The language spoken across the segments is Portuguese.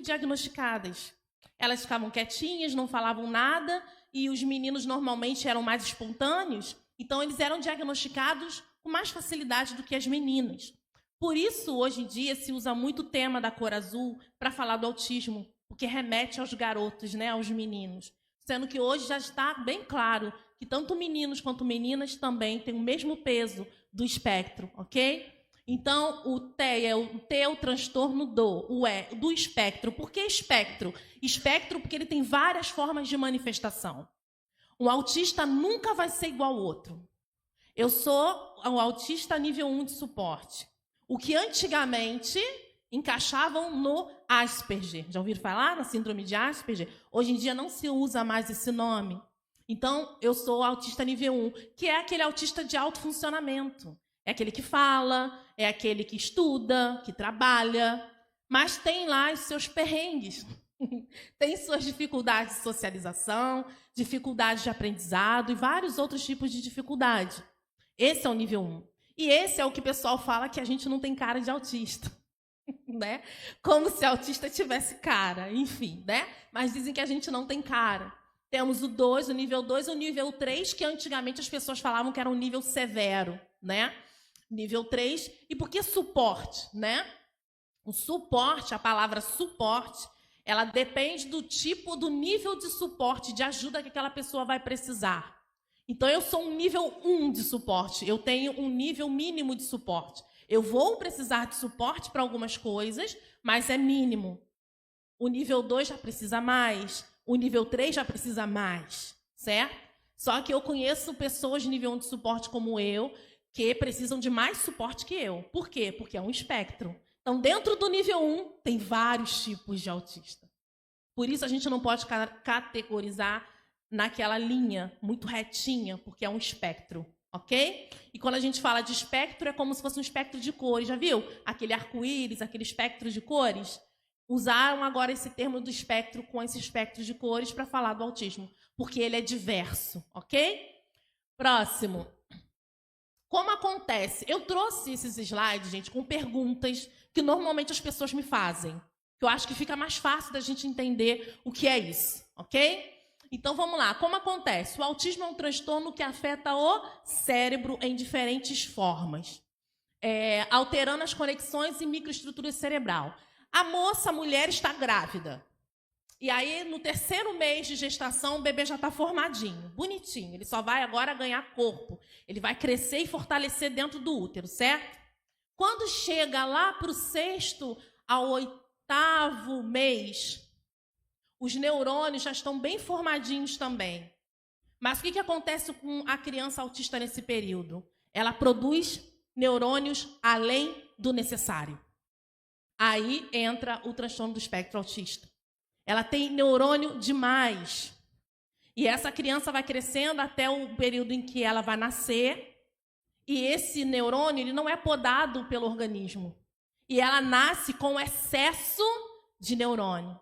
subdiagnosticadas. Elas ficavam quietinhas, não falavam nada, e os meninos normalmente eram mais espontâneos, então eles eram diagnosticados com mais facilidade do que as meninas. Por isso, hoje em dia, se usa muito o tema da cor azul para falar do autismo, porque remete aos garotos, né, aos meninos. Sendo que hoje já está bem claro que tanto meninos quanto meninas também têm o mesmo peso do espectro, ok? Então, o T é o transtorno do espectro. Por que espectro? Espectro porque ele tem várias formas de manifestação. Um autista nunca vai ser igual ao outro. Eu sou um autista nível 1 de suporte. O que antigamente encaixavam no Asperger. Já ouviram falar na síndrome de Asperger? Hoje em dia não se usa mais esse nome. Então, eu sou autista nível 1, que é aquele autista de alto funcionamento. É aquele que fala, é aquele que estuda, que trabalha, mas tem lá os seus perrengues. Tem suas dificuldades de socialização, dificuldades de aprendizado e vários outros tipos de dificuldade. Esse é o nível 1. E esse é o que o pessoal fala que a gente não tem cara de autista. Né? Como se autista tivesse cara, enfim, né? Mas dizem que a gente não tem cara. Temos o 2, o nível 2 e o nível 3, que antigamente as pessoas falavam que era um nível severo, né? Nível 3. E por que suporte, né? O suporte, a palavra suporte, ela depende do tipo, do nível de suporte, de ajuda que aquela pessoa vai precisar. Então, eu sou um nível 1 de suporte, eu tenho um nível mínimo de suporte. Eu vou precisar de suporte para algumas coisas, mas é mínimo. O nível 2 já precisa mais, o nível 3 já precisa mais, certo? Só que eu conheço pessoas de nível 1 de suporte como eu, que precisam de mais suporte que eu. Por quê? Porque é um espectro. Então, dentro do nível 1, tem vários tipos de autista. Por isso, a gente não pode categorizar naquela linha muito retinha, porque é um espectro, ok? E quando a gente fala de espectro, é como se fosse um espectro de cores, já viu? Aquele arco-íris, aquele espectro de cores. Usaram agora esse termo do espectro com esse espectro de cores para falar do autismo, porque ele é diverso, ok? Próximo. Como acontece? Eu trouxe esses slides, gente, com perguntas que normalmente as pessoas me fazem, que eu acho que fica mais fácil da gente entender o que é isso, ok? Então, vamos lá. Como acontece? O autismo é um transtorno que afeta o cérebro em diferentes formas, alterando as conexões e microestrutura cerebral. A mulher está grávida. E aí, no 3º mês de gestação, o bebê já está formadinho, bonitinho. Ele só vai agora ganhar corpo. Ele vai crescer e fortalecer dentro do útero, certo? Quando chega lá para o 6º ao 8º mês, os neurônios já estão bem formadinhos também. Mas o que acontece com a criança autista nesse período? Ela produz neurônios além do necessário. Aí entra o transtorno do espectro autista. Ela tem neurônio demais. E essa criança vai crescendo até o período em que ela vai nascer. E esse neurônio ele não é podado pelo organismo. E ela nasce com excesso de neurônio.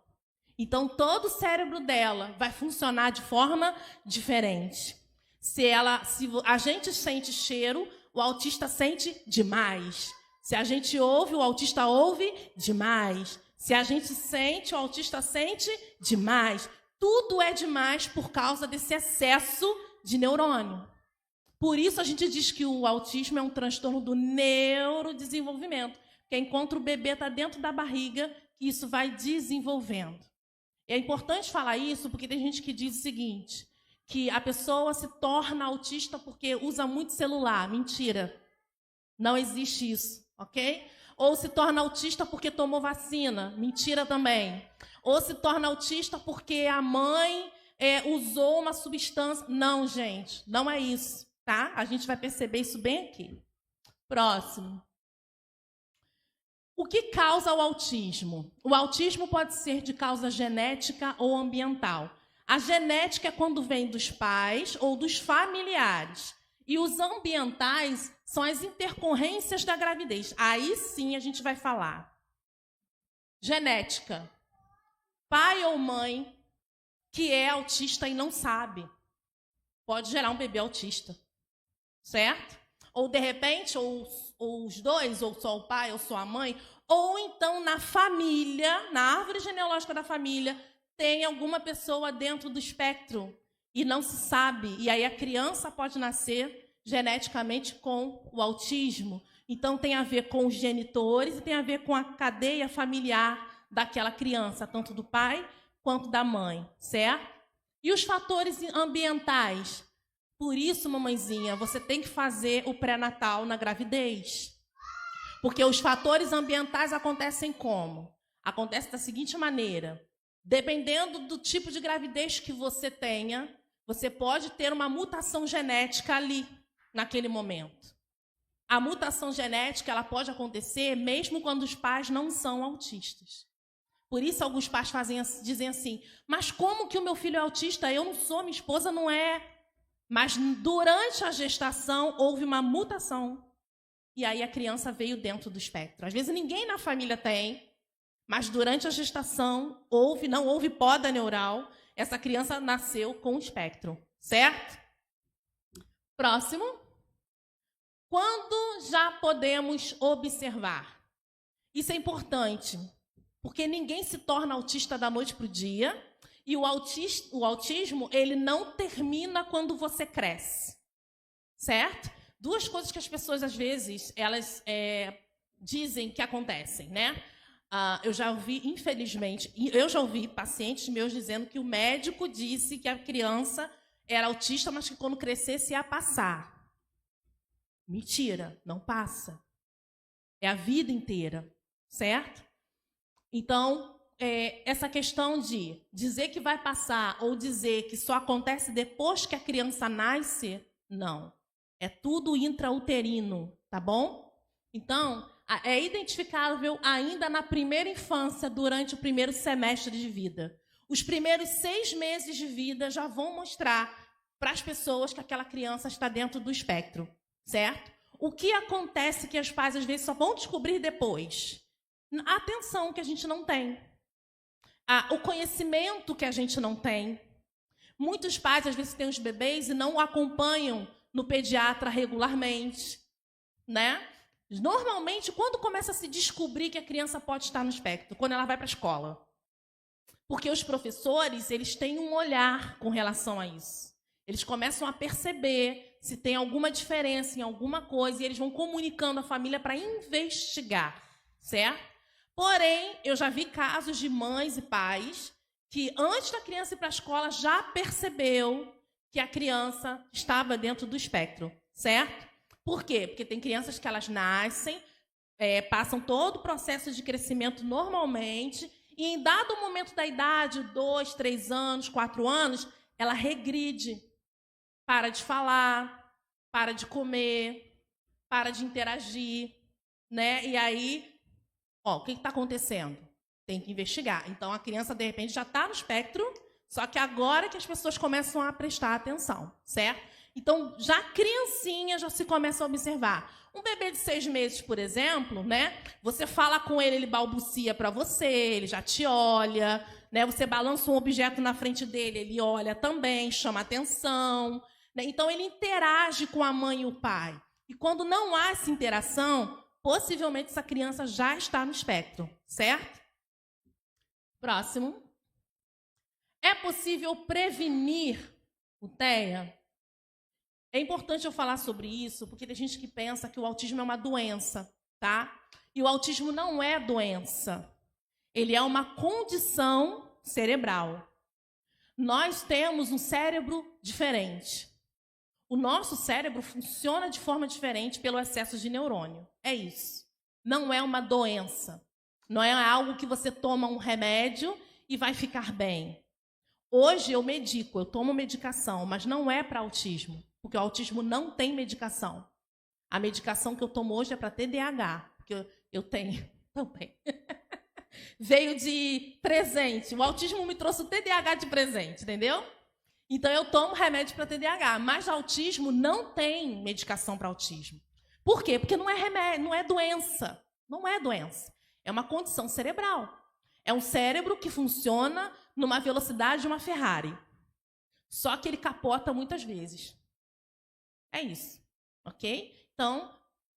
Então, todo o cérebro dela vai funcionar de forma diferente. Se a gente sente cheiro, o autista sente demais. Se a gente ouve, o autista ouve demais. Se a gente sente, o autista sente demais. Tudo é demais por causa desse excesso de neurônio. Por isso, a gente diz que o autismo é um transtorno do neurodesenvolvimento. Porque enquanto o bebê está dentro da barriga, isso vai desenvolvendo. É importante falar isso porque tem gente que diz o seguinte, que a pessoa se torna autista porque usa muito celular. Mentira. Não existe isso, ok? Ou se torna autista porque tomou vacina. Mentira também. Ou se torna autista porque a mãe usou uma substância. Não, gente, não é isso, tá? A gente vai perceber isso bem aqui. Próximo. O que causa o autismo? O autismo pode ser de causa genética ou ambiental. A genética é quando vem dos pais ou dos familiares. E os ambientais são as intercorrências da gravidez. Aí sim a gente vai falar. Genética. Pai ou mãe que é autista e não sabe, pode gerar um bebê autista. Certo? Ou, de repente, ou os dois, ou só o pai, ou só a mãe, Ou então, na família, na árvore genealógica da família, tem alguma pessoa dentro do espectro e não se sabe. E aí a criança pode nascer geneticamente com o autismo. Então, tem a ver com os genitores e tem a ver com a cadeia familiar daquela criança, tanto do pai quanto da mãe, certo? E os fatores ambientais? Por isso, mamãezinha, você tem que fazer o pré-natal na gravidez. Porque os fatores ambientais acontecem como? Acontece da seguinte maneira. Dependendo do tipo de gravidez que você tenha, você pode ter uma mutação genética ali, naquele momento. A mutação genética ela pode acontecer mesmo quando os pais não são autistas. Por isso, alguns pais dizem assim, mas como que o meu filho é autista? Eu não sou, minha esposa não é. Mas durante a gestação houve uma mutação. E aí a criança veio dentro do espectro. Às vezes ninguém na família tem, mas durante a gestação não houve poda neural. Essa criança nasceu com o espectro, certo? Próximo. Quando já podemos observar? Isso é importante, porque ninguém se torna autista da noite para o dia. E o autismo, ele não termina quando você cresce, certo? Duas coisas que as pessoas, às vezes, elas dizem que acontecem, né? Eu já ouvi, infelizmente, eu já ouvi pacientes meus dizendo que o médico disse que a criança era autista, mas que quando crescesse ia passar. Mentira, não passa. É a vida inteira, certo? Então, essa questão de dizer que vai passar ou dizer que só acontece depois que a criança nasce, não. É tudo intrauterino, tá bom? Então, é identificável ainda na primeira infância, durante o primeiro semestre de vida. Os primeiros 6 meses de vida já vão mostrar para as pessoas que aquela criança está dentro do espectro, certo? O que acontece que os pais, às vezes, só vão descobrir depois? A atenção que a gente não tem. O conhecimento que a gente não tem. Muitos pais, às vezes, têm os bebês e não acompanham no pediatra regularmente, né? Normalmente, quando começa a se descobrir que a criança pode estar no espectro? Quando ela vai para a escola. Porque os professores, eles têm um olhar com relação a isso. Eles começam a perceber se tem alguma diferença em alguma coisa e eles vão comunicando à família para investigar, certo? Porém, eu já vi casos de mães e pais que, antes da criança ir para a escola, já percebeu que a criança estava dentro do espectro, certo? Por quê? Porque tem crianças que elas nascem, passam todo o processo de crescimento normalmente, e em dado momento da idade, 2, 3 anos, 4 anos, ela regride, para de falar, para de comer, para de interagir, né? E aí, o que está acontecendo? Tem que investigar. Então, a criança, de repente, já está no espectro, só que agora que as pessoas começam a prestar atenção, certo? Então, já criancinha já se começa a observar. Um bebê de 6 meses, por exemplo, né? Você fala com ele, ele balbucia para você, ele já te olha, né? Você balança um objeto na frente dele, ele olha também, chama atenção, né? Então, ele interage com a mãe e o pai. E quando não há essa interação, possivelmente essa criança já está no espectro, certo? Próximo. É possível prevenir o TEA? É importante eu falar sobre isso, porque tem gente que pensa que o autismo é uma doença, tá? E o autismo não é doença. Ele é uma condição cerebral. Nós temos um cérebro diferente. O nosso cérebro funciona de forma diferente pelo excesso de neurônio. É isso. Não é uma doença. Não é algo que você toma um remédio e vai ficar bem. Hoje eu medico, eu tomo medicação, mas não é para autismo, porque o autismo não tem medicação. A medicação que eu tomo hoje é para TDAH, porque eu tenho também. Veio de presente. O autismo me trouxe o TDAH de presente, entendeu? Então eu tomo remédio para TDAH, mas autismo não tem medicação para autismo. Por quê? Porque não é remédio, não é doença. Não é doença. É uma condição cerebral. É um cérebro que funciona numa velocidade de uma Ferrari. Só que ele capota muitas vezes. É isso. Ok? Então,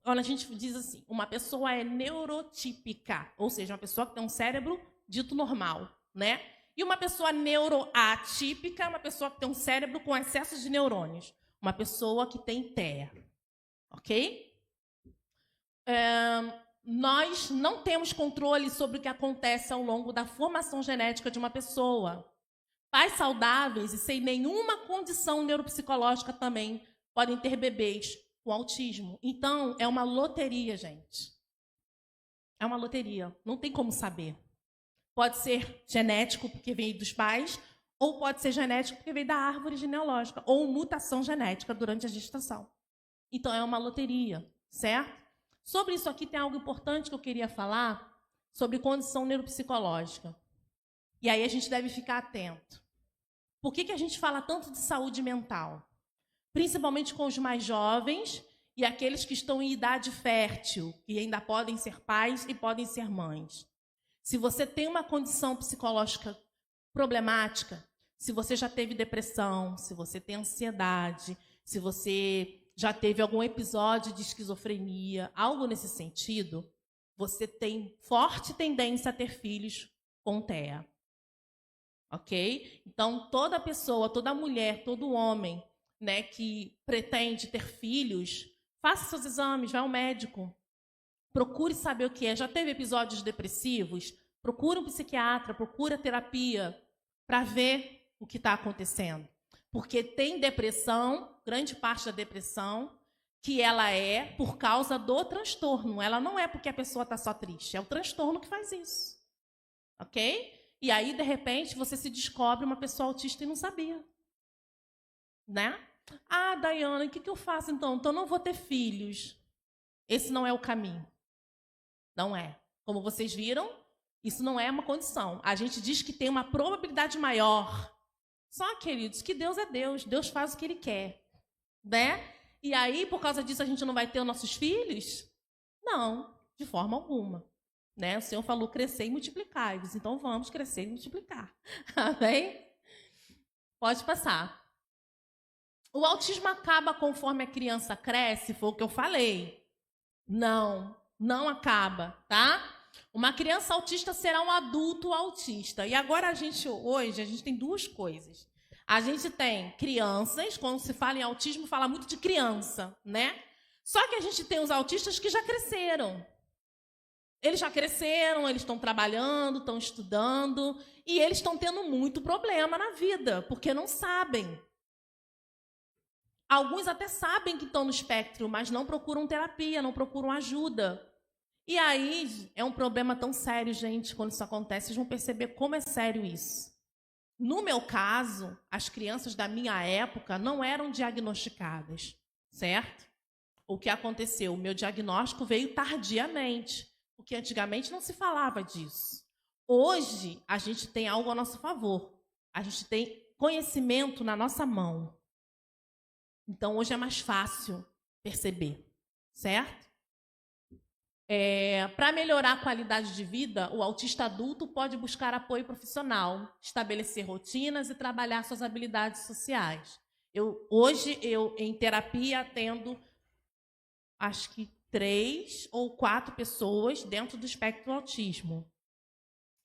quando a gente diz assim, uma pessoa é neurotípica, ou seja, uma pessoa que tem um cérebro dito normal, né? E uma pessoa neuroatípica é uma pessoa que tem um cérebro com excesso de neurônios. Uma pessoa que tem TEA, ok? Nós não temos controle sobre o que acontece ao longo da formação genética de uma pessoa. Pais saudáveis e sem nenhuma condição neuropsicológica também podem ter bebês com autismo. Então, é uma loteria, gente. É uma loteria. Não tem como saber. Pode ser genético, porque veio dos pais, ou pode ser genético, porque veio da árvore genealógica, ou mutação genética durante a gestação. Então, é uma loteria, certo? Sobre isso aqui tem algo importante que eu queria falar, sobre condição neuropsicológica. E aí a gente deve ficar atento. Por que a gente fala tanto de saúde mental? Principalmente com os mais jovens e aqueles que estão em idade fértil, que ainda podem ser pais e podem ser mães. Se você tem uma condição psicológica problemática, se você já teve depressão, se você tem ansiedade, se você já teve algum episódio de esquizofrenia, algo nesse sentido, você tem forte tendência a ter filhos com TEA. Ok? Então, toda pessoa, toda mulher, todo homem, né, que pretende ter filhos, faça seus exames, vá ao médico. Procure saber o que é. Já teve episódios depressivos? Procure um psiquiatra, procure terapia para ver o que está acontecendo. Porque tem depressão, grande parte da depressão, que ela é por causa do transtorno. Ela não é porque a pessoa está só triste, é o transtorno que faz isso. Ok? E aí, de repente, você se descobre uma pessoa autista e não sabia. Né? Ah, Daiane, o que eu faço então? Então, eu não vou ter filhos. Esse não é o caminho. Não é. Como vocês viram, isso não é uma condição. A gente diz que tem uma probabilidade maior. Só, queridos, que Deus é Deus. Deus faz o que Ele quer. Né? E aí, por causa disso, a gente não vai ter os nossos filhos? Não, de forma alguma. Né? O Senhor falou crescer e multiplicar-vos. Então, vamos crescer e multiplicar. Amém? Pode passar. O autismo acaba conforme a criança cresce? Foi o que eu falei. Não, não acaba, tá? Uma criança autista será um adulto autista. E agora hoje a gente tem duas coisas. A gente tem crianças, quando se fala em autismo, fala muito de criança, né? Só que a gente tem os autistas que já cresceram. Eles já cresceram, eles estão trabalhando, estão estudando, e eles estão tendo muito problema na vida, porque não sabem. Alguns até sabem que estão no espectro, mas não procuram terapia, não procuram ajuda. E aí é um problema tão sério, gente, quando isso acontece, vocês vão perceber como é sério isso. No meu caso, as crianças da minha época não eram diagnosticadas, certo? O que aconteceu? O meu diagnóstico veio tardiamente, porque antigamente não se falava disso. Hoje, a gente tem algo a nosso favor. A gente tem conhecimento na nossa mão. Então, hoje é mais fácil perceber, certo? Para melhorar a qualidade de vida, o autista adulto pode buscar apoio profissional, estabelecer rotinas e trabalhar suas habilidades sociais. Hoje, em terapia, atendo, acho que 3 ou 4 pessoas dentro do espectro do autismo.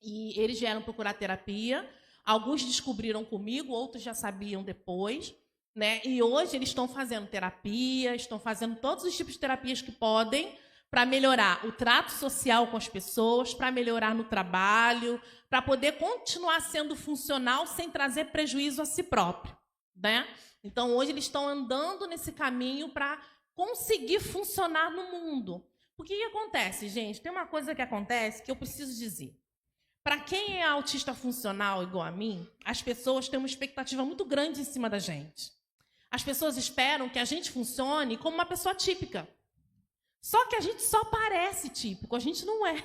E eles vieram procurar terapia. Alguns descobriram comigo, outros já sabiam depois. Né? E hoje eles estão fazendo terapia, estão fazendo todos os tipos de terapias que podem para melhorar o trato social com as pessoas, para melhorar no trabalho, para poder continuar sendo funcional sem trazer prejuízo a si próprio. Né? Então, hoje eles estão andando nesse caminho para conseguir funcionar no mundo. O que acontece, gente? Tem uma coisa que acontece que eu preciso dizer. Para quem é autista funcional igual a mim, as pessoas têm uma expectativa muito grande em cima da gente. As pessoas esperam que a gente funcione como uma pessoa típica. Só que a gente só parece típico, a gente não é.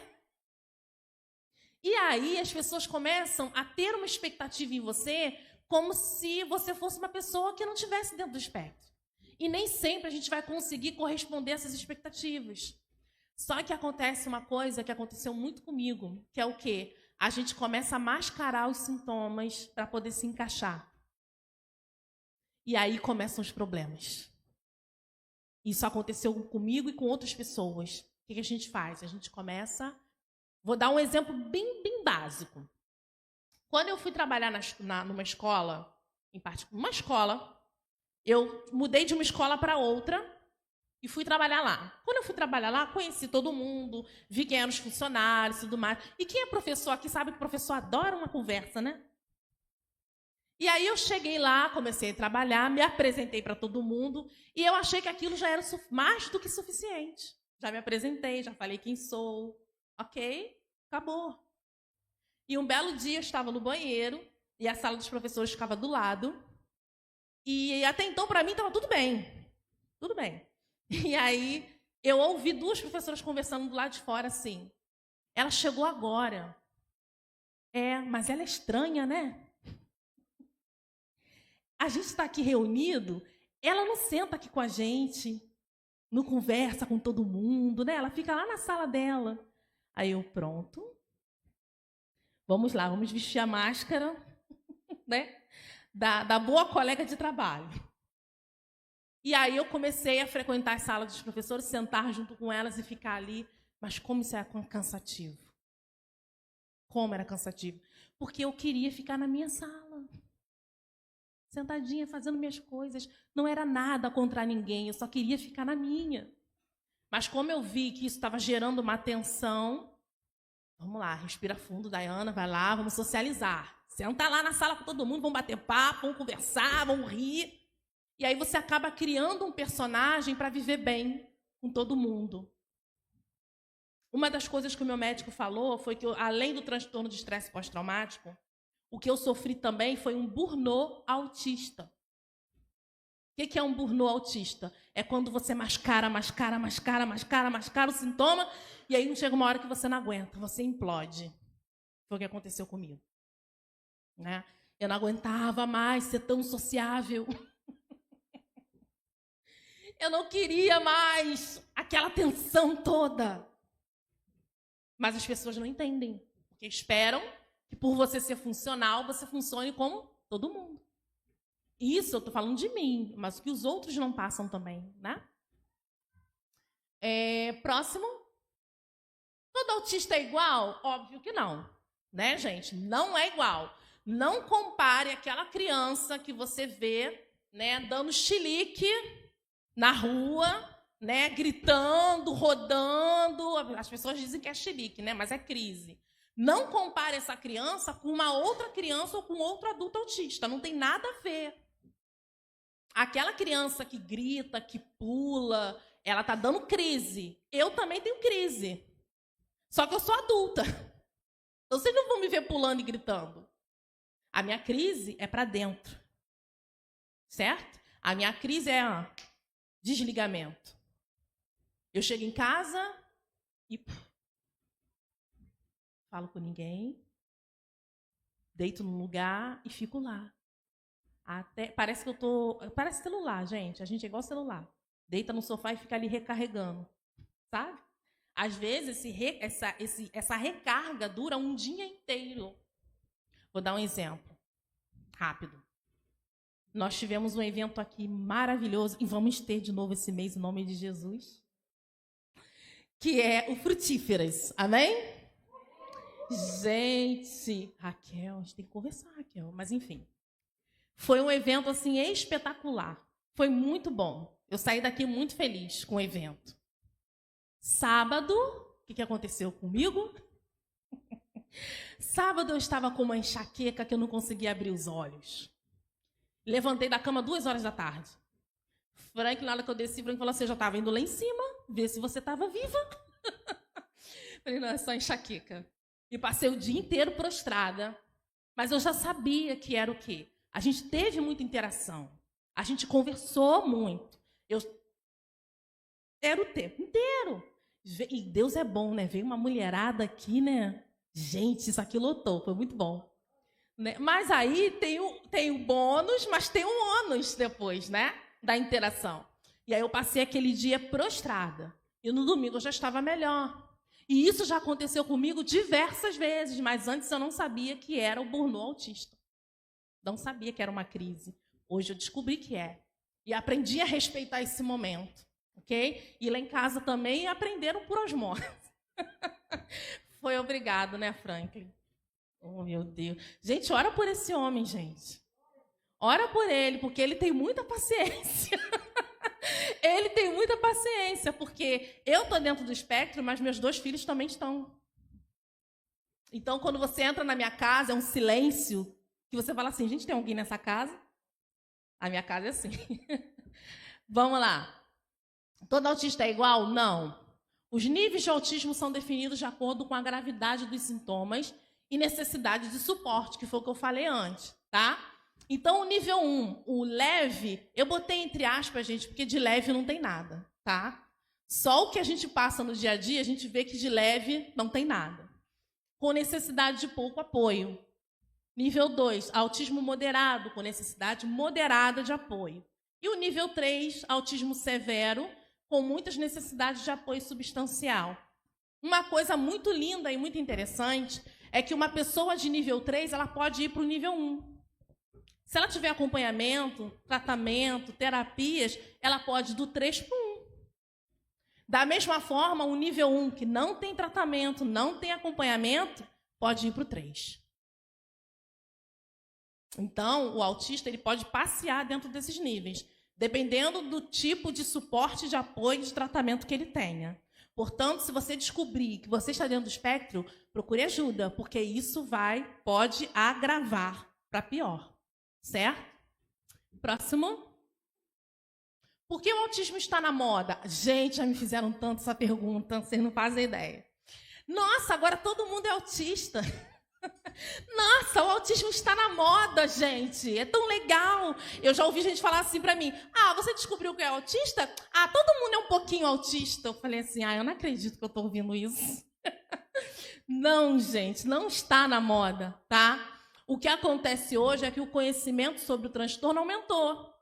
E aí as pessoas começam a ter uma expectativa em você como se você fosse uma pessoa que não estivesse dentro do espectro. E nem sempre a gente vai conseguir corresponder a essas expectativas. Só que acontece uma coisa que aconteceu muito comigo, que é o quê? A gente começa a mascarar os sintomas para poder se encaixar. E aí começam os problemas. Isso aconteceu comigo e com outras pessoas. O que a gente faz? A gente começa... Vou dar um exemplo bem básico. Quando eu fui trabalhar numa escola, uma escola, eu mudei de uma escola para outra e fui trabalhar lá. Quando eu fui trabalhar lá, conheci todo mundo, vi quem eram os funcionários e tudo mais. E quem é professor aqui sabe que o professor adora uma conversa, né? E aí eu cheguei lá, comecei a trabalhar, me apresentei para todo mundo e eu achei que aquilo já era mais do que suficiente. Já me apresentei, já falei quem sou. Ok, acabou. E um belo dia eu estava no banheiro e a sala dos professores ficava do lado. E até então, para mim, estava tudo bem. Tudo bem. E aí eu ouvi duas professoras conversando do lado de fora assim. Ela chegou agora. Mas ela é estranha, né? A gente está aqui reunido, ela não senta aqui com a gente, não conversa com todo mundo, né? Ela fica lá na sala dela. Aí eu, pronto. Vamos lá, vamos vestir a máscara, né? Da boa colega de trabalho. E aí eu comecei a frequentar as salas dos professores, sentar junto com elas e ficar ali. Mas como isso era cansativo. Como era cansativo. Porque eu queria ficar na minha sala. Sentadinha, fazendo minhas coisas. Não era nada contra ninguém, eu só queria ficar na minha. Mas como eu vi que isso estava gerando uma tensão, vamos lá, respira fundo, Dayana, vai lá, vamos socializar. Senta lá na sala com todo mundo, vamos bater papo, vamos conversar, vamos rir. E aí você acaba criando um personagem para viver bem com todo mundo. Uma das coisas que o meu médico falou foi que, além do transtorno de estresse pós-traumático, o que eu sofri também foi um burnout autista. O que é um burnout autista? É quando você mascara o sintoma e aí chega uma hora que você não aguenta, você implode. Foi o que aconteceu comigo. Né? Eu não aguentava mais ser tão sociável. Eu não queria mais aquela tensão toda. Mas as pessoas não entendem, porque esperam que por você ser funcional, você funcione como todo mundo. Isso eu estou falando de mim, mas o que os outros não passam também, né? Próximo. Todo autista é igual? Óbvio que não, né, gente? Não é igual. Não compare aquela criança que você vê, né, dando chilique na rua, né, gritando, rodando. As pessoas dizem que é chilique, né, mas é crise. Não compare essa criança com uma outra criança ou com outro adulto autista. Não tem nada a ver. Aquela criança que grita, que pula, ela está dando crise. Eu também tenho crise. Só que eu sou adulta. Então, vocês não vão me ver pulando e gritando. A minha crise é para dentro. Certo? A minha crise é desligamento. Eu chego em casa e falo com ninguém, deito num lugar e fico lá. Parece que parece celular, gente. A gente é igual celular. Deita no sofá e fica ali recarregando. Sabe? Às vezes, essa recarga dura um dia inteiro. Vou dar um exemplo. Rápido. Nós tivemos um evento aqui maravilhoso, e vamos ter de novo esse mês, em nome de Jesus, que é o Frutíferas. Amém? Gente, Raquel, a gente tem que conversar, Raquel, mas enfim. Foi um evento assim espetacular. Foi muito bom. Eu saí daqui muito feliz com o evento. Sábado, o que aconteceu comigo? Sábado eu estava com uma enxaqueca que eu não conseguia abrir os olhos. Levantei da cama 2h da tarde. Frank, na hora que eu desci, Frank falou assim, eu já estava indo lá em cima, ver se você estava viva. Falei, não, é só enxaqueca. E passei o dia inteiro prostrada. Mas eu já sabia que era o quê? A gente teve muita interação. A gente conversou muito. Era o tempo inteiro. E Deus é bom, né? Veio uma mulherada aqui, né? Gente, isso aqui lotou, foi muito bom. Né? Mas aí tem o bônus, mas tem um ônus depois, né? Da interação. E aí eu passei aquele dia prostrada. E no domingo eu já estava melhor. E isso já aconteceu comigo diversas vezes, mas antes eu não sabia que era o burnout autista. Não sabia que era uma crise. Hoje eu descobri que é. E aprendi a respeitar esse momento. ok? E lá em casa também aprenderam por osmose. Foi obrigado, né, Franklin? Oh, meu Deus. Gente, ora por esse homem, gente. Ora por ele, porque ele tem muita paciência. Ele tem muita paciência, porque eu estou dentro do espectro, mas meus 2 filhos também estão. Então, quando você entra na minha casa, é um silêncio, que você fala assim, gente, tem alguém nessa casa? A minha casa é assim. Vamos lá. Todo autista é igual? Não. Os níveis de autismo são definidos de acordo com a gravidade dos sintomas e necessidade de suporte, que foi o que eu falei antes, tá? Então, o nível 1, o leve, eu botei entre aspas, gente, porque de leve não tem nada, tá? Só o que a gente passa no dia a dia, a gente vê que de leve não tem nada. Com necessidade de pouco apoio. Nível 2, autismo moderado, com necessidade moderada de apoio. E o nível 3, autismo severo, com muitas necessidades de apoio substancial. Uma coisa muito linda e muito interessante é que uma pessoa de nível 3 ela pode ir para o nível 1. Se ela tiver acompanhamento, tratamento, terapias, ela pode ir do 3 para o 1. Da mesma forma, o nível 1, que não tem tratamento, não tem acompanhamento, pode ir para o 3. Então, o autista ele pode passear dentro desses níveis, dependendo do tipo de suporte, de apoio, de tratamento que ele tenha. Portanto, se você descobrir que você está dentro do espectro, procure ajuda, porque isso pode agravar para pior. Certo? Próximo. Por que o autismo está na moda? Gente, já me fizeram tanto essa pergunta, vocês não fazem ideia. Nossa, agora todo mundo é autista. Nossa, o autismo está na moda, gente. É tão legal. Eu já ouvi gente falar assim para mim. Ah, você descobriu que é autista? Ah, todo mundo é um pouquinho autista. Eu falei assim, eu não acredito que eu estou ouvindo isso. Não, gente, não está na moda, tá? O que acontece hoje é que o conhecimento sobre o transtorno aumentou.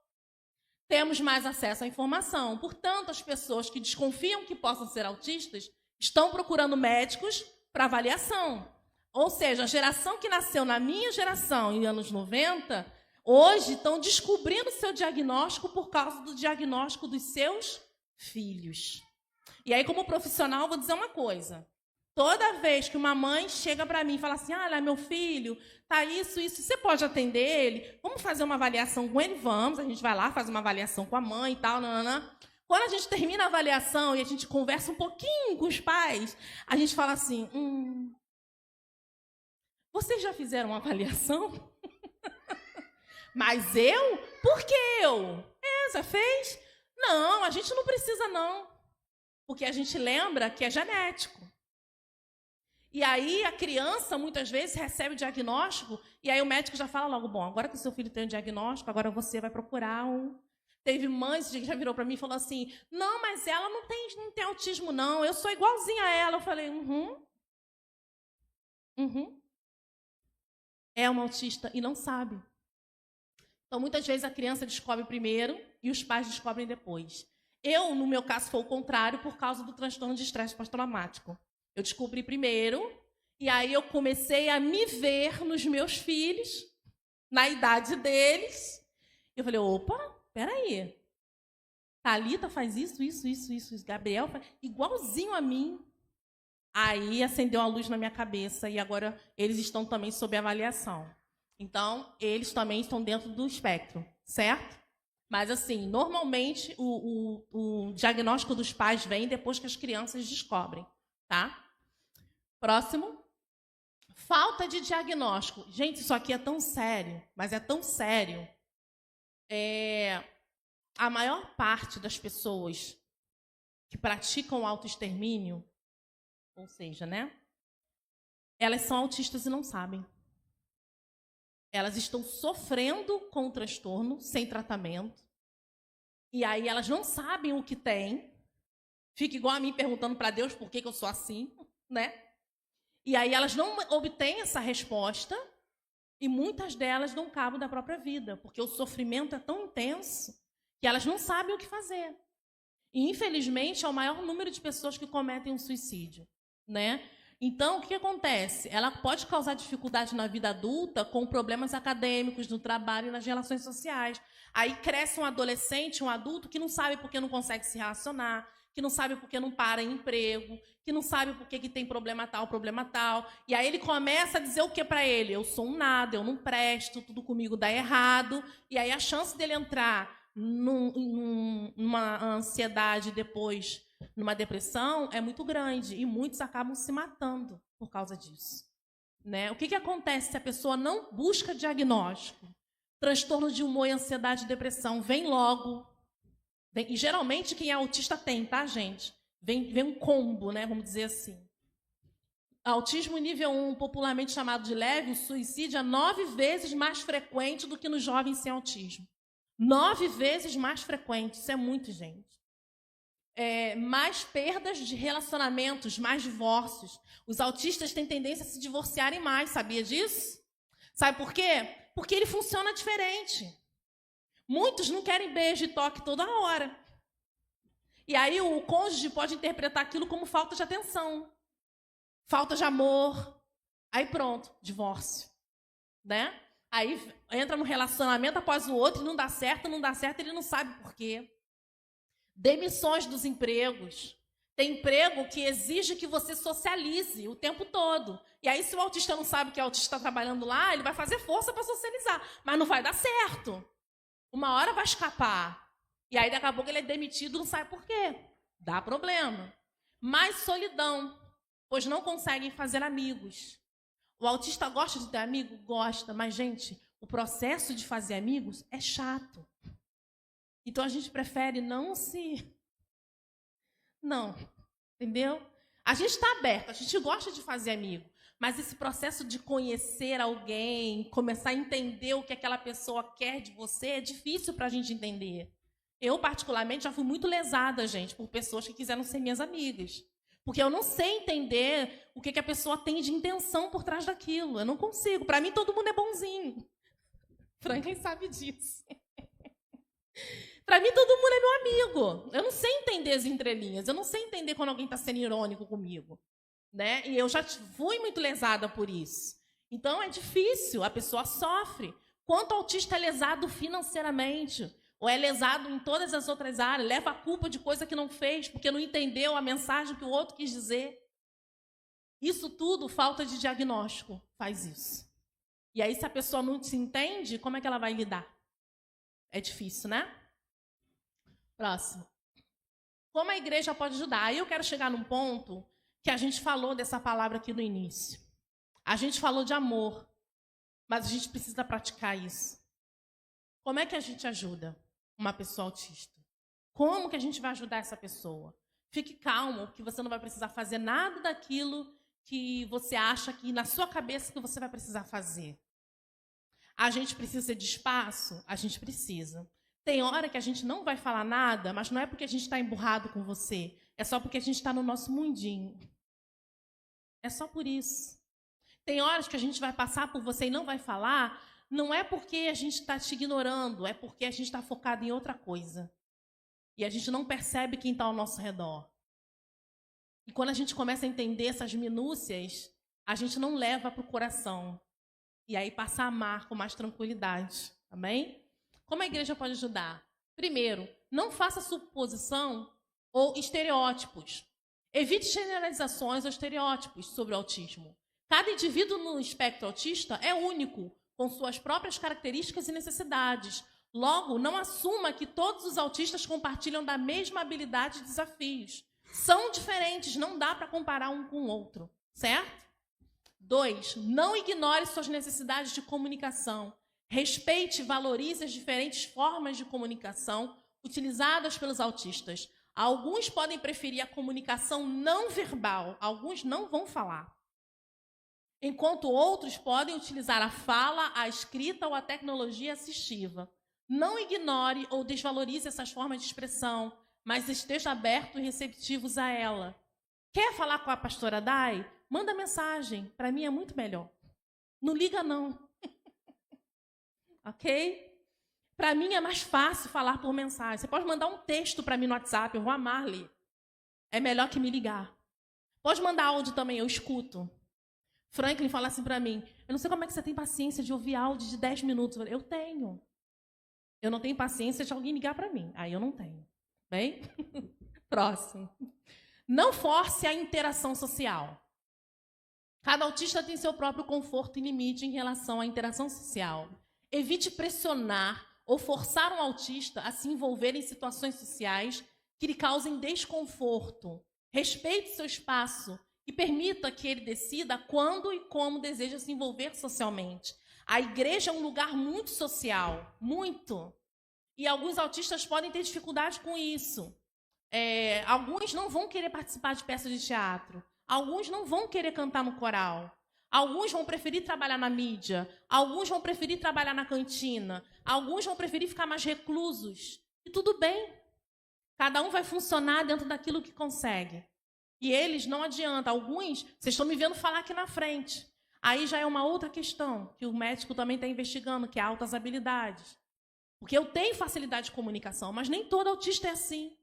Temos mais acesso à informação. Portanto, as pessoas que desconfiam que possam ser autistas estão procurando médicos para avaliação. Ou seja, a geração que nasceu na minha geração, em anos 90, hoje estão descobrindo seu diagnóstico por causa do diagnóstico dos seus filhos. E aí, como profissional, vou dizer uma coisa. Toda vez que uma mãe chega para mim e fala assim, olha, meu filho, tá isso, você pode atender ele? Vamos fazer uma avaliação com ele? Vamos, a gente vai lá, faz uma avaliação com a mãe e tal, nananã. Quando a gente termina a avaliação e a gente conversa um pouquinho com os pais, a gente fala assim, vocês já fizeram uma avaliação? Mas eu? Por que eu? Já fez? Não, a gente não precisa não. Porque a gente lembra que é genético. E aí a criança, muitas vezes, recebe o diagnóstico e aí o médico já fala logo, bom, agora que o seu filho tem um diagnóstico, agora você vai procurar um... Teve mães que já virou para mim e falou assim, não, mas ela não tem autismo, não, eu sou igualzinha a ela. Eu falei, É uma autista e não sabe. Então, muitas vezes a criança descobre primeiro e os pais descobrem depois. Eu, no meu caso, foi o contrário por causa do transtorno de estresse pós-traumático. Eu descobri primeiro, e aí eu comecei a me ver nos meus filhos, na idade deles. Eu falei, opa, peraí. Thalita faz isso. Gabriel faz igualzinho a mim. Aí acendeu a luz na minha cabeça, e agora eles estão também sob avaliação. Então, eles também estão dentro do espectro, certo? Mas, assim, normalmente o diagnóstico dos pais vem depois que as crianças descobrem, tá? Próximo. Falta de diagnóstico. Gente, isso aqui é tão sério, mas é tão sério. A maior parte das pessoas que praticam autoextermínio, ou seja, né? Elas são autistas e não sabem. Elas estão sofrendo com o transtorno, sem tratamento. E aí elas não sabem o que tem. Fica igual a mim perguntando para Deus por que eu sou assim, né? E aí elas não obtêm essa resposta e muitas delas dão cabo da própria vida, porque o sofrimento é tão intenso que elas não sabem o que fazer. E, infelizmente, é o maior número de pessoas que cometem um suicídio, né? Então, o que acontece? Ela pode causar dificuldade na vida adulta com problemas acadêmicos, no trabalho e nas relações sociais. Aí cresce um adolescente, um adulto, que não sabe por que não consegue se relacionar, que não sabe por que não para em emprego, que não sabe por que tem problema tal. E aí ele começa a dizer o que para ele? Eu sou um nada, eu não presto, tudo comigo dá errado. E aí a chance dele entrar numa ansiedade depois, numa depressão, é muito grande. E muitos acabam se matando por causa disso. Né? O que acontece se a pessoa não busca diagnóstico? Transtorno de humor e ansiedade e depressão vem logo. E geralmente quem é autista tem, tá, gente? Vem um combo, né? Vamos dizer assim. Autismo nível 1, popularmente chamado de leve, o suicídio é 9 vezes mais frequente do que nos jovens sem autismo. 9 vezes mais frequente, isso é muito, gente. Mais perdas de relacionamentos, mais divórcios. Os autistas têm tendência a se divorciarem mais, sabia disso? Sabe por quê? Porque ele funciona diferente. Muitos não querem beijo e toque toda hora. E aí o cônjuge pode interpretar aquilo como falta de atenção, falta de amor. Aí pronto, divórcio. Né? Aí entra no relacionamento após o outro e não dá certo, ele não sabe por quê. Demissões dos empregos. Tem emprego que exige que você socialize o tempo todo. E aí, se o autista não sabe que o autista está trabalhando lá, ele vai fazer força para socializar. Mas não vai dar certo. Uma hora vai escapar. E aí, daqui a pouco, ele é demitido, não sabe por quê. Dá problema. Mais solidão, pois não conseguem fazer amigos. O autista gosta de ter amigo? Gosta. Mas, gente, o processo de fazer amigos é chato. Então, a gente prefere não, entendeu? A gente está aberto, a gente gosta de fazer amigo. Mas esse processo de conhecer alguém, começar a entender o que aquela pessoa quer de você, é difícil para a gente entender. Eu, particularmente, já fui muito lesada, gente, por pessoas que quiseram ser minhas amigas. Porque eu não sei entender o que a pessoa tem de intenção por trás daquilo. Eu não consigo. Para mim, todo mundo é bonzinho. Franklin sabe disso. Para mim, todo mundo é meu amigo. Eu não sei entender as entrelinhas. Eu não sei entender quando alguém está sendo irônico comigo. Né? E eu já fui muito lesada por isso. Então, é difícil. A pessoa sofre. Quanto autista é lesado financeiramente, ou é lesado em todas as outras áreas, leva a culpa de coisa que não fez, porque não entendeu a mensagem que o outro quis dizer. Isso tudo, falta de diagnóstico, faz isso. E aí, se a pessoa não se entende, como é que ela vai lidar? É difícil, né? Próximo. Como a igreja pode ajudar? Aí eu quero chegar num ponto que a gente falou dessa palavra aqui no início. A gente falou de amor, mas a gente precisa praticar isso. Como é que a gente ajuda uma pessoa autista? Como que a gente vai ajudar essa pessoa? Fique calmo, que você não vai precisar fazer nada daquilo que você acha que na sua cabeça que você vai precisar fazer. A gente precisa de espaço? A gente precisa. Tem hora que a gente não vai falar nada, mas não é porque a gente está emburrado com você. É só porque a gente está no nosso mundinho. É só por isso. Tem horas que a gente vai passar por você e não vai falar, não é porque a gente está te ignorando, é porque a gente está focado em outra coisa. E a gente não percebe quem está ao nosso redor. E quando a gente começa a entender essas minúcias, a gente não leva para o coração. E aí passa a amar com mais tranquilidade. Amém? Como a igreja pode ajudar? Primeiro, não faça suposição ou estereótipos. Evite generalizações ou estereótipos sobre o autismo. Cada indivíduo no espectro autista é único, com suas próprias características e necessidades. Logo, não assuma que todos os autistas compartilham da mesma habilidade e desafios. São diferentes, não dá para comparar um com o outro, certo? 2. Não ignore suas necessidades de comunicação. Respeite e valorize as diferentes formas de comunicação utilizadas pelos autistas. Alguns podem preferir a comunicação não verbal, alguns não vão falar. Enquanto outros podem utilizar a fala, a escrita ou a tecnologia assistiva. Não ignore ou desvalorize essas formas de expressão, mas esteja aberto e receptivos a ela. Quer falar com a pastora Dai? Manda mensagem, para mim é muito melhor. Não liga não. Ok? Para mim é mais fácil falar por mensagem. Você pode mandar um texto para mim no WhatsApp, eu vou amar ler. É melhor que me ligar. Pode mandar áudio também, eu escuto. Franklin fala assim para mim, eu não sei como é que você tem paciência de ouvir áudio de 10 minutos. Eu tenho. Eu não tenho paciência de alguém ligar para mim. Aí eu não tenho. Bem? Próximo. Não force a interação social. Cada autista tem seu próprio conforto e limite em relação à interação social. Evite pressionar ou forçar um autista a se envolver em situações sociais que lhe causem desconforto. Respeite seu espaço e permita que ele decida quando e como deseja se envolver socialmente. A igreja é um lugar muito social, muito. E alguns autistas podem ter dificuldade com isso. Alguns não vão querer participar de peças de teatro. Alguns não vão querer cantar no coral. Alguns vão preferir trabalhar na mídia. Alguns vão preferir trabalhar na cantina. Alguns vão preferir ficar mais reclusos. E tudo bem. Cada um vai funcionar dentro daquilo que consegue. E eles não adianta. Alguns, vocês estão me vendo falar aqui na frente. Aí já é uma outra questão, que o médico também está investigando, que é altas habilidades. Porque eu tenho facilidade de comunicação, mas nem todo autista é assim.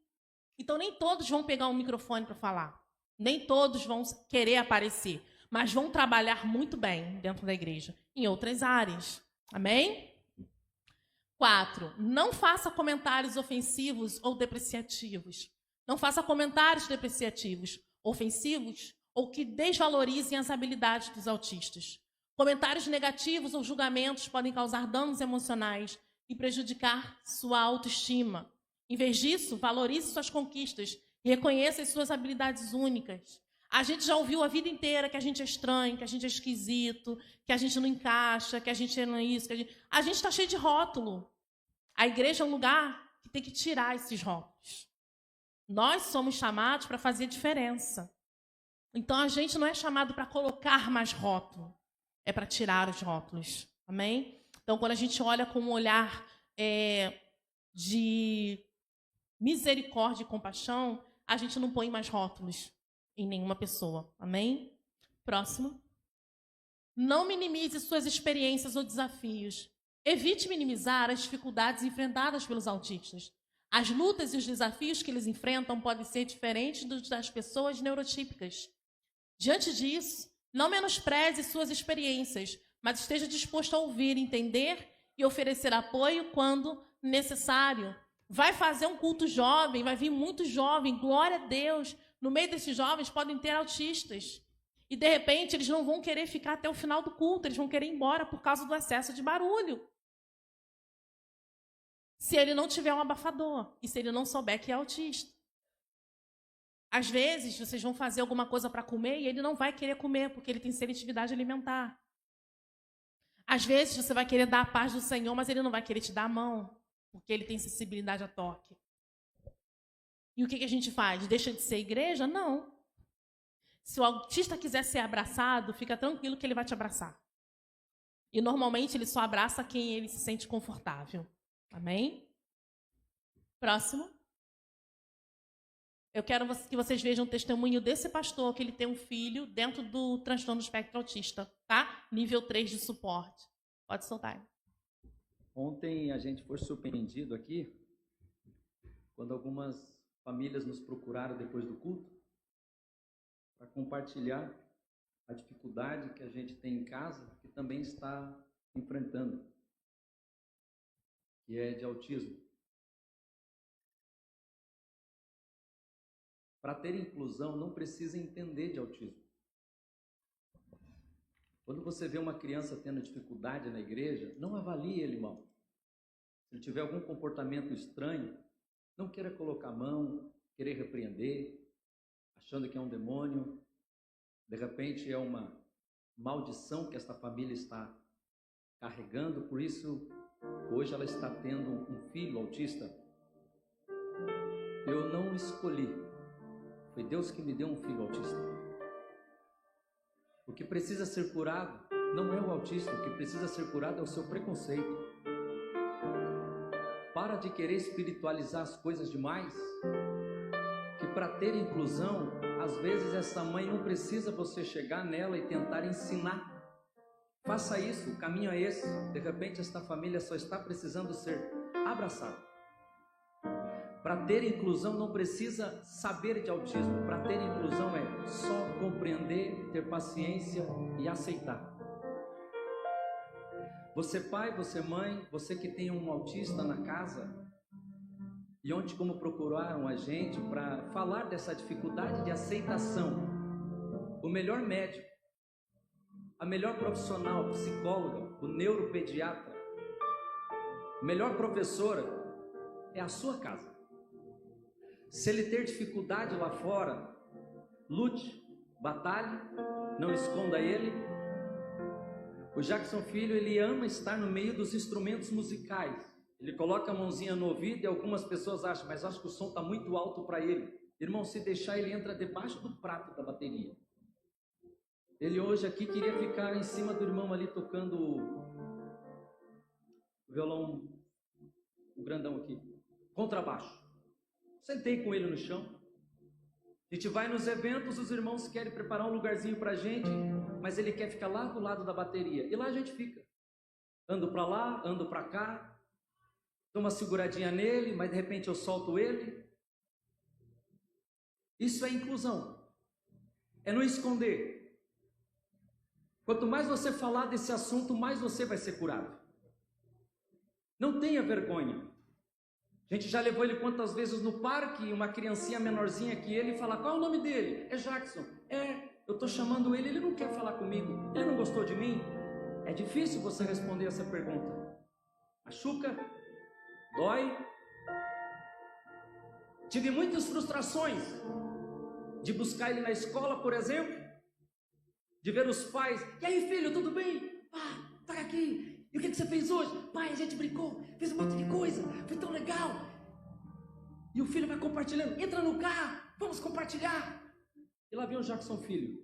Então, nem todos vão pegar um microfone para falar. Nem todos vão querer aparecer. Mas vão trabalhar muito bem dentro da igreja, em outras áreas. Amém? 4. Não faça comentários ofensivos ou depreciativos. Não faça comentários depreciativos, ofensivos ou que desvalorizem as habilidades dos autistas. Comentários negativos ou julgamentos podem causar danos emocionais e prejudicar sua autoestima. Em vez disso, valorize suas conquistas e reconheça as suas habilidades únicas. A gente já ouviu a vida inteira que a gente é estranho, que a gente é esquisito, que a gente não encaixa, que a gente não é isso. A gente está cheio de rótulo. A igreja é um lugar que tem que tirar esses rótulos. Nós somos chamados para fazer diferença. Então, a gente não é chamado para colocar mais rótulo, é para tirar os rótulos. Amém? Então, quando a gente olha com um olhar de misericórdia e compaixão, a gente não põe mais rótulos em nenhuma pessoa. Amém? Próximo. Não minimize suas experiências ou desafios. Evite minimizar as dificuldades enfrentadas pelos autistas. As lutas e os desafios que eles enfrentam podem ser diferentes dos das pessoas neurotípicas. Diante disso, não menospreze suas experiências, mas esteja disposto a ouvir, entender e oferecer apoio quando necessário. Vai fazer um culto jovem, vai vir muito jovem, glória a Deus. No meio desses jovens podem ter autistas. E, de repente, eles não vão querer ficar até o final do culto, eles vão querer ir embora por causa do excesso de barulho. Se ele não tiver um abafador e se ele não souber que é autista. Às vezes, vocês vão fazer alguma coisa para comer e ele não vai querer comer porque ele tem seletividade alimentar. Às vezes, você vai querer dar a paz do Senhor, mas ele não vai querer te dar a mão porque ele tem sensibilidade a toque. E o que a gente faz? Deixa de ser igreja? Não. Se o autista quiser ser abraçado, fica tranquilo que ele vai te abraçar. E, normalmente, ele só abraça quem ele se sente confortável. Amém? Próximo. Eu quero que vocês vejam o testemunho desse pastor, que ele tem um filho dentro do transtorno do espectro autista, tá? Nível 3 de suporte. Pode soltar. Ontem a gente foi surpreendido aqui, quando algumas famílias nos procuraram depois do culto, para compartilhar a dificuldade que a gente tem em casa, que também está enfrentando, que é de autismo. Para ter inclusão, não precisa entender de autismo. Quando você vê uma criança tendo dificuldade na igreja, não avalie ele mal. Se ele tiver algum comportamento estranho, não queira colocar a mão, querer repreender, achando que é um demônio. De repente é uma maldição que esta família está carregando, por isso hoje ela está tendo um filho autista. Eu não escolhi, foi Deus que me deu um filho autista. O que precisa ser curado não é o autista, o que precisa ser curado é o seu preconceito. Para de querer espiritualizar as coisas demais, que para ter inclusão, às vezes essa mãe não precisa você chegar nela e tentar ensinar. Faça isso, o caminho é esse. De repente esta família só está precisando ser abraçada. Para ter inclusão não precisa saber de autismo. Para ter inclusão é só compreender, ter paciência e aceitar. Você pai, você mãe, você que tem um autista na casa, e ontem como procuraram a gente para falar dessa dificuldade de aceitação, o melhor médico, a melhor profissional, psicóloga, o neuropediatra, a melhor professora é a sua casa. Se ele ter dificuldade lá fora, lute, batalhe, não esconda ele. O Jackson Filho, ele ama estar no meio dos instrumentos musicais. Ele coloca a mãozinha no ouvido e algumas pessoas acham, mas acho que o som está muito alto para ele. Irmão, se deixar, ele entra debaixo do prato da bateria. Ele hoje aqui queria ficar em cima do irmão ali tocando o violão, o grandão aqui, contrabaixo. Sentei com ele no chão. A gente vai nos eventos, os irmãos querem preparar um lugarzinho pra gente, mas ele quer ficar lá do lado da bateria. E lá a gente fica. Ando pra lá, ando pra cá, dou uma seguradinha nele, mas de repente eu solto ele. Isso é inclusão. É não esconder. Quanto mais você falar desse assunto, mais você vai ser curado. Não tenha vergonha. A gente já levou ele quantas vezes no parque, uma criancinha menorzinha que ele, fala, qual é o nome dele? É Jackson. Eu estou chamando ele, ele não quer falar comigo. Ele não gostou de mim? É difícil você responder essa pergunta. Machuca? Dói? Tive muitas frustrações de buscar ele na escola, por exemplo, de ver os pais, e aí filho, tudo bem? Tá aqui. E o que você fez hoje? Pai, a gente brincou, fez um monte de coisa, foi tão legal. E o filho vai compartilhando, entra no carro, vamos compartilhar. E lá vem o Jackson Filho,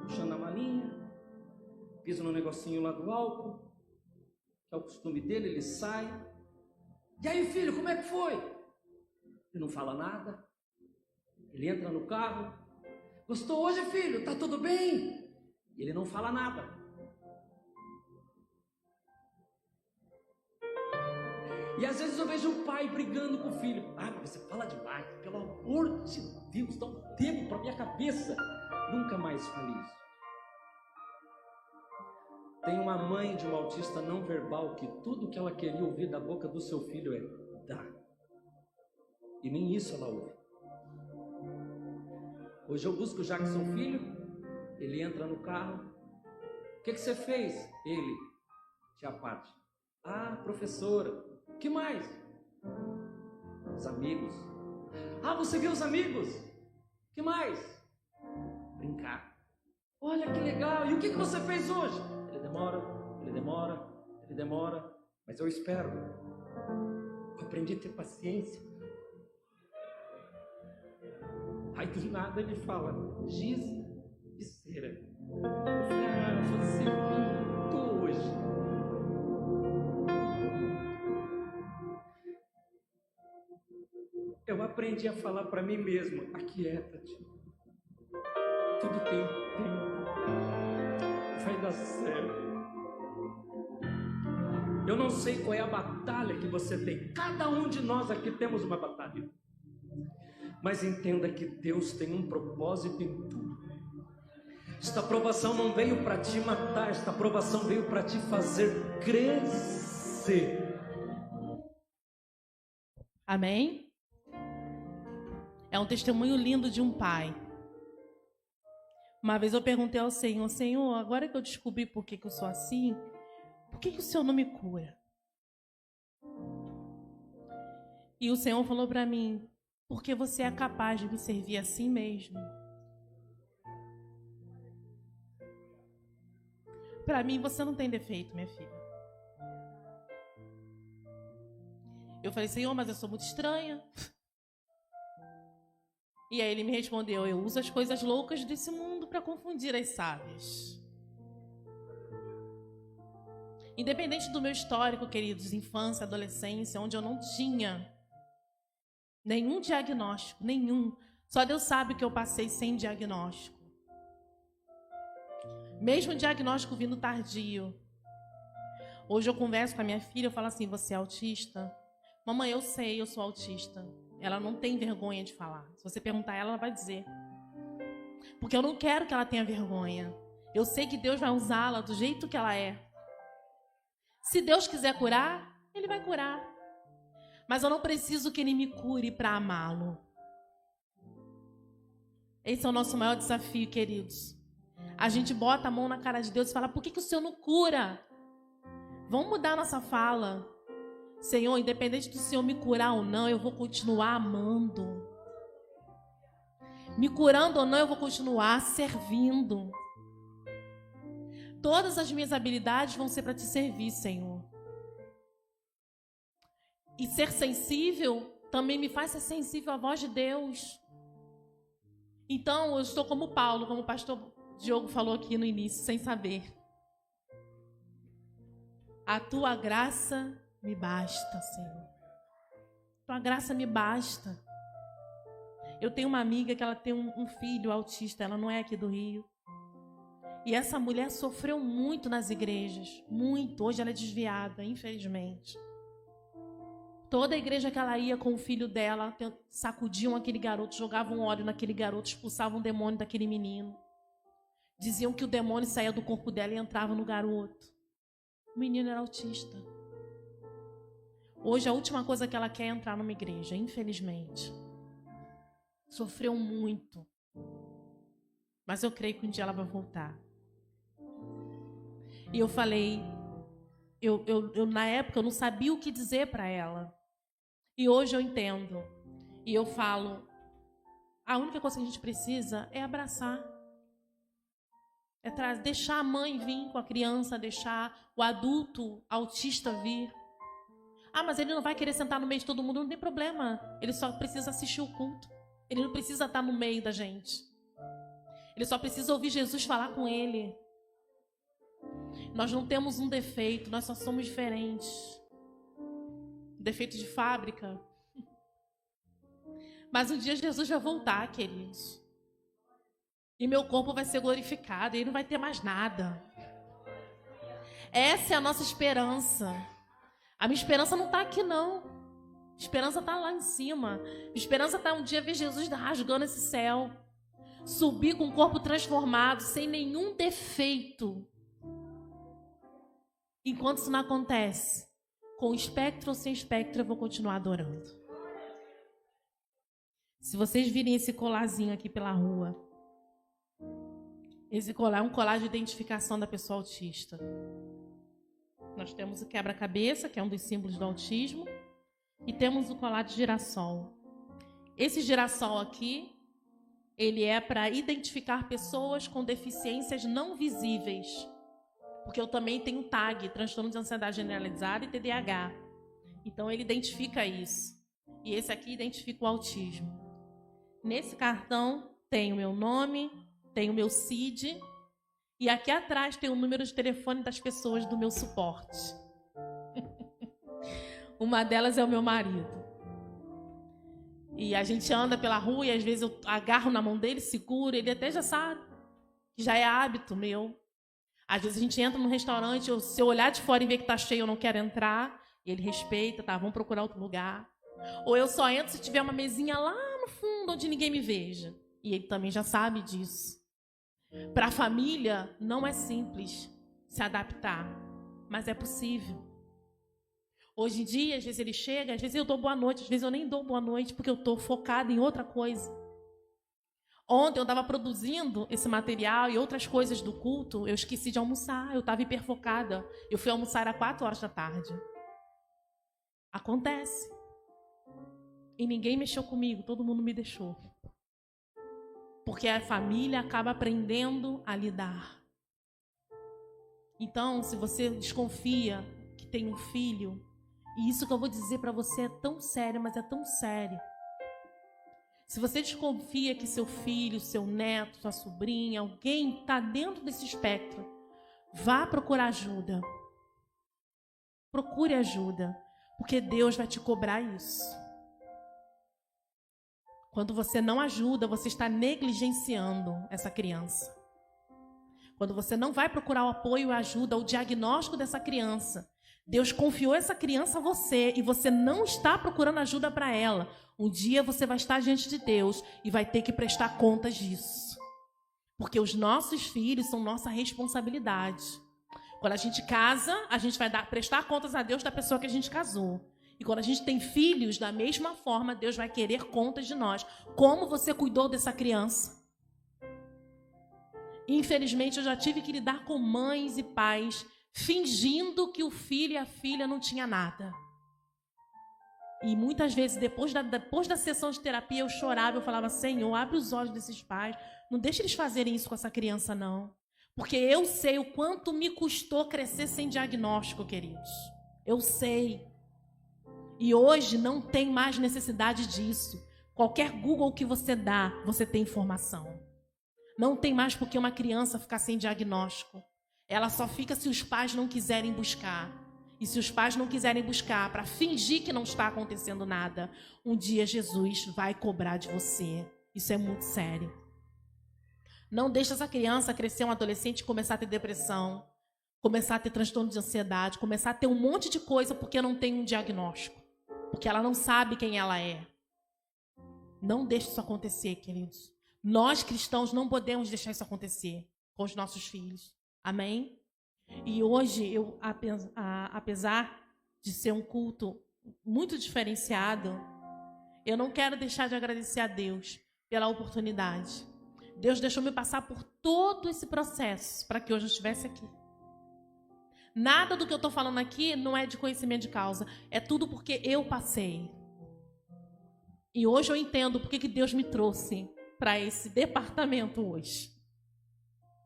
puxando a malinha, pisa no negocinho lá do álcool, que é o costume dele, ele sai. E aí filho, como é que foi? Ele não fala nada, ele entra no carro, gostou hoje filho, tá tudo bem? E ele não fala nada. E às vezes eu vejo o pai brigando com o filho. Mas você fala demais, pelo amor de Deus, dá um tempo para minha cabeça. Nunca mais fale isso. Tem uma mãe de um autista não verbal que tudo que ela queria ouvir da boca do seu filho é dá. E nem isso ela ouve. Hoje eu busco o Jackson Filho, ele entra no carro. O que você fez? Ele, tia Pati. Professora. O que mais? Os amigos. Você viu os amigos? O que mais? Brincar. Olha que legal. E o que você fez hoje? Ele demora, mas eu espero. Eu aprendi a ter paciência. Aí do nada ele fala, giz de cera. Eu falei, você pintou hoje. Eu aprendi a falar para mim mesmo, aquieta-te. Tudo tem tempo. Vai dar certo. Eu não sei qual é a batalha que você tem. Cada um de nós aqui temos uma batalha. Mas entenda que Deus tem um propósito em tudo. Esta provação não veio para te matar. Esta provação veio para te fazer crescer. Amém? É um testemunho lindo de um pai. Uma vez eu perguntei ao Senhor, Senhor, agora que eu descobri por que eu sou assim, por que o Senhor não me cura? E o Senhor falou para mim, porque você é capaz de me servir assim mesmo. Para mim, você não tem defeito, minha filha. Eu falei, Senhor, mas eu sou muito estranha. E aí ele me respondeu, eu uso as coisas loucas desse mundo para confundir as sábias. Independente do meu histórico, queridos, infância, adolescência, onde eu não tinha nenhum diagnóstico, nenhum. Só Deus sabe que eu passei sem diagnóstico. Mesmo o diagnóstico vindo tardio. Hoje eu converso com a minha filha, eu falo assim, você é autista? Mamãe, eu sei, eu sou autista. Ela não tem vergonha de falar. Se você perguntar a ela, ela vai dizer. Porque eu não quero que ela tenha vergonha. Eu sei que Deus vai usá-la do jeito que ela é. Se Deus quiser curar, Ele vai curar. Mas eu não preciso que Ele me cure para amá-lo. Esse é o nosso maior desafio, queridos. A gente bota a mão na cara de Deus e fala, por que o Senhor não cura? Vamos mudar nossa fala. Senhor, independente do Senhor me curar ou não, eu vou continuar amando. Me curando ou não, eu vou continuar servindo. Todas as minhas habilidades vão ser para te servir, Senhor. E ser sensível também me faz ser sensível à voz de Deus. Então, eu estou como Paulo, como o pastor Diogo falou aqui no início, sem saber. A tua graça me basta, Senhor. Tua graça me basta. Eu tenho uma amiga que ela tem um filho autista, ela não é aqui do Rio. E essa mulher sofreu muito nas igrejas, muito. Hoje ela é desviada, infelizmente. Toda a igreja que ela ia com o filho dela, sacudiam aquele garoto, jogavam óleo naquele garoto, expulsavam o demônio daquele menino. Diziam que o demônio saía do corpo dela e entrava no garoto. O menino era autista. Hoje a última coisa que ela quer é entrar numa igreja, infelizmente. Sofreu muito. Mas eu creio que um dia ela vai voltar. E eu falei, eu na época eu não sabia o que dizer para ela. E hoje eu entendo. E eu falo, a única coisa que a gente precisa é abraçar. É deixar a mãe vir com a criança, deixar o adulto autista vir. Ah, mas ele não vai querer sentar no meio de todo mundo, não tem problema. Ele só precisa assistir o culto. Ele não precisa estar no meio da gente. Ele só precisa ouvir Jesus falar com ele. Nós não temos um defeito, nós só somos diferentes. Defeito de fábrica. Mas um dia Jesus vai voltar, queridos. E meu corpo vai ser glorificado, e ele não vai ter mais nada. Essa é a nossa esperança. A minha esperança não está aqui, não. A esperança está lá em cima. A esperança está um dia ver Jesus rasgando esse céu. Subir com o corpo transformado, sem nenhum defeito. Enquanto isso não acontece, com espectro ou sem espectro, eu vou continuar adorando. Se vocês virem esse colarzinho aqui pela rua, esse colar é um colar de identificação da pessoa autista. Nós temos o quebra-cabeça, que é um dos símbolos do autismo, e temos o colar de girassol. Esse girassol aqui, ele é para identificar pessoas com deficiências não visíveis. Porque eu também tenho TAG, transtorno de ansiedade generalizada, e TDAH. Então ele identifica isso. E esse aqui identifica o autismo. Nesse cartão tem o meu nome, tem o meu CID, e aqui atrás tem o número de telefone das pessoas do meu suporte. Uma delas é o meu marido. E a gente anda pela rua e às vezes eu agarro na mão dele, seguro, ele até já sabe, que já é hábito meu. Às vezes a gente entra num restaurante, se eu olhar de fora e ver que está cheio, eu não quero entrar, e ele respeita, tá, vamos procurar outro lugar. Ou eu só entro se tiver uma mesinha lá no fundo, onde ninguém me veja. E ele também já sabe disso. Para a família, não é simples se adaptar, mas é possível. Hoje em dia, às vezes ele chega, às vezes eu dou boa noite, às vezes eu nem dou boa noite, porque eu estou focada em outra coisa. Ontem eu estava produzindo esse material e outras coisas do culto, eu esqueci de almoçar, eu estava hiperfocada. Eu fui almoçar às 4 da tarde. Acontece. E ninguém mexeu comigo, todo mundo me deixou. Porque a família acaba aprendendo a lidar. Então, se você desconfia que tem um filho, e isso que eu vou dizer para você é tão sério, mas é tão sério. Se você desconfia que seu filho, seu neto, sua sobrinha, alguém está dentro desse espectro, vá procurar ajuda. Procure ajuda, porque Deus vai te cobrar isso. Quando você não ajuda, você está negligenciando essa criança. Quando você não vai procurar o apoio e a ajuda, o diagnóstico dessa criança, Deus confiou essa criança a você e você não está procurando ajuda para ela. Um dia você vai estar diante de Deus e vai ter que prestar contas disso. Porque os nossos filhos são nossa responsabilidade. Quando a gente casa, a gente vai prestar contas a Deus da pessoa que a gente casou. E quando a gente tem filhos, da mesma forma, Deus vai querer contas de nós. Como você cuidou dessa criança? Infelizmente, eu já tive que lidar com mães e pais fingindo que o filho e a filha não tinham nada. E muitas vezes, depois da sessão de terapia, eu chorava, eu falava, Senhor, abre os olhos desses pais, não deixe eles fazerem isso com essa criança, não. Porque eu sei o quanto me custou crescer sem diagnóstico, queridos. Eu sei. E hoje não tem mais necessidade disso. Qualquer Google que você dá, você tem informação. Não tem mais porque uma criança ficar sem diagnóstico. Ela só fica se os pais não quiserem buscar. E se os pais não quiserem buscar para fingir que não está acontecendo nada, um dia Jesus vai cobrar de você. Isso é muito sério. Não deixe essa criança crescer um adolescente e começar a ter depressão, começar a ter transtorno de ansiedade, começar a ter um monte de coisa porque não tem um diagnóstico. Porque ela não sabe quem ela é. Não deixe isso acontecer, queridos. Nós, cristãos, não podemos deixar isso acontecer com os nossos filhos. Amém? E hoje, apesar de ser um culto muito diferenciado, eu não quero deixar de agradecer a Deus pela oportunidade. Deus deixou-me passar por todo esse processo para que hoje eu estivesse aqui. Nada do que eu estou falando aqui não é de conhecimento de causa. É tudo porque eu passei. E hoje eu entendo porque que Deus me trouxe para esse departamento hoje.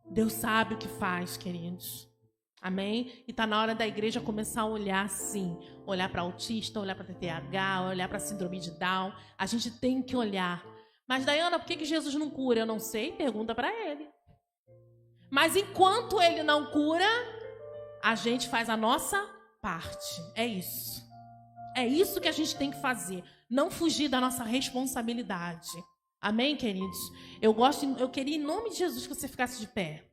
Deus sabe o que faz, queridos. Amém? E está na hora da igreja começar a olhar sim. Olhar para autista, olhar para TDAH, olhar para síndrome de Down. A gente tem que olhar. Mas, Dayana, por que Jesus não cura? Eu não sei, pergunta para ele. Mas enquanto ele não cura, a gente faz a nossa parte. É isso. É isso que a gente tem que fazer. Não fugir da nossa responsabilidade. Amém, queridos? Eu queria, em nome de Jesus, que você ficasse de pé.